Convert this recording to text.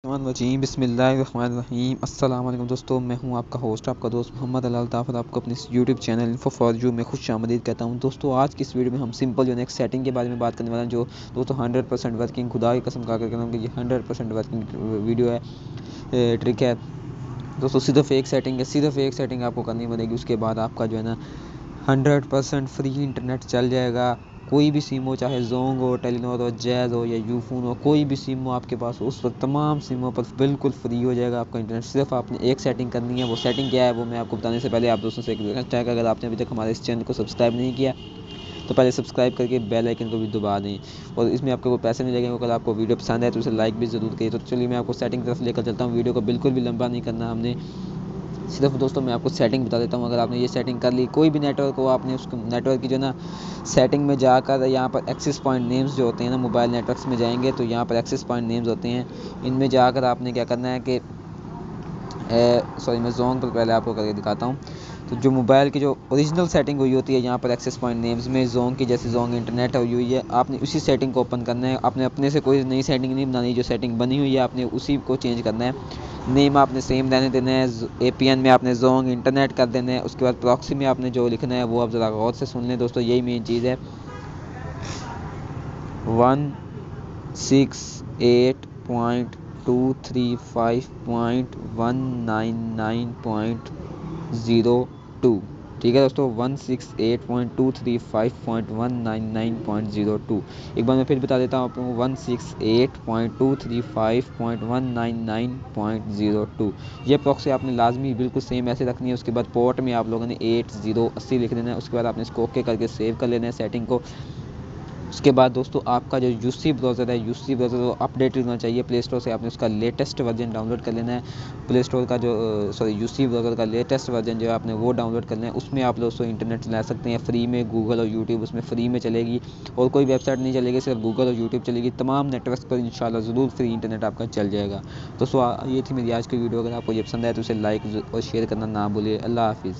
वजीम बिस्मिल्लाहिर्रहमानिर्रहीम अस्सलाम वालेकुम दोस्तों, मैं हूं आपका होस्ट आपका दोस्त मोहम्मद अलाल ताफ़त आपको अपने YouTube channel info for you में खुशामदीद कहता हूं। दोस्तों आज की इस वीडियो में हम सिंपल जो नेक्स्ट सेटिंग के बारे में बात करने वाले हैं, जो दोस्तों 100% वर्किंग, खुदा की कसम खा कर कहता हूं कि ये 100% वर्किंग वीडियो है, ट्रिक है दोस्तों। सिर्फ एक सेटिंग आपको करनी पड़ेगी, उसके बाद आपका जो है ना 100% फ्री इंटरनेट चल जाएगा। कोई भी सिम हो, चाहे जोंग हो, टेलीनॉर हो, जैज़ हो या यूफोन हो, कोई भी सिम हो आपके पास हो, उस वक्त तमाम सिमों पर बिल्कुल फ्री हो जाएगा आपका इंटरनेट। सिर्फ आपने एक सेटिंग करनी है। वो सेटिंग क्या है वो मैं आपको बताने से पहले आप दोस्तों से एक रिक्वेस्ट है कि अगर आपने अभी तक हमारे इस चैनल को सब्सक्राइब नहीं किया तो पहले सब्सक्राइब करके बेल आइकन को भी दबा दें। और इसमें आपको कोई पैसे नहीं लगेंगे। अगर आपको वीडियो पसंद है तो उसे लाइक भी ज़रूर करिए। तो चलिए मैं आपको सेटिंग की तरफ लेकर चलता हूँ। वीडियो को बिल्कुल भी लंबा नहीं करना हमने, सिर्फ दोस्तों मैं आपको सेटिंग बता देता हूँ। अगर आपने ये सेटिंग कर ली, कोई भी नेटवर्क हो, आपने उस नेटवर्क की जो ना सेटिंग में जाकर यहाँ पर एक्सेस पॉइंट नेम्स जो होते हैं ना, मोबाइल नेटवर्क्स में जाएंगे तो यहाँ पर एक्सेस पॉइंट नेम्स होते हैं। इनमें जाकर आपने क्या करना है कि मैं जोंग पर पहले आपको करके दिखाता हूँ। तो जो मोबाइल की जो ओरिजिनल सेटिंग हुई होती है यहाँ पर एक्सेस पॉइंट नेम्स में, जोंग की जैसे जोंग इंटरनेट हुई हुई है, आपने उसी सेटिंग को ओपन करना है। आपने अपने से कोई नई सेटिंग नहीं बनानी, जो सेटिंग बनी हुई है आपने उसी को चेंज करना है। नेम आपने सेम रहने देना है। एपीएन में आपने जोंग इंटरनेट कर देना है। उसके बाद प्रॉक्सी में आपने जो लिखना है वो आप ज़रा गौर से सुन लें दोस्तों, यही मेन चीज़ है। 168.235.199.02, ठीक है दोस्तों, 168.235.199.02। एक बार मैं फिर बता देता हूँ आपको, 168.235.199.02। ये प्रॉक्सी आपने लाजमी बिल्कुल सेम ऐसे रखनी है। उसके बाद पोर्ट में आप लोगों ने 8080 लिख देना है। उसके बाद आपने इसको ओके करके सेव कर लेना है सेटिंग को। उसके बाद दोस्तों आपका जो यूसी ब्राउज़र है, यूसी ब्राउज़र वो अपडेटेड होना चाहिए। प्ले स्टोर से आपने उसका लेटेस्ट वर्जन डाउनलोड कर लेना है। प्ले स्टोर का जो यूसी ब्राउज़र का लेटेस्ट वर्जन जो है आपने वो डाउनलोड कर लेना है। उसमें आप दोस्तों इंटरनेट चला सकते हैं फ्री में। गूगल और यूट्यूब उसमें फ्री में चलेगी, और कोई वेबसाइट नहीं चलेगी, सिर्फ गूगल और यूट्यूब चलेगी। तमाम नेटवर्क पर इंशाल्लाह ज़रूर फ्री इंटरनेट आपका चल जाएगा। दोस्तों ये थी मेरी आज की वीडियो। अगर आपको ये पसंद आए तो उसे लाइक और शेयर करना ना भूलिए। अल्लाह हाफिज़।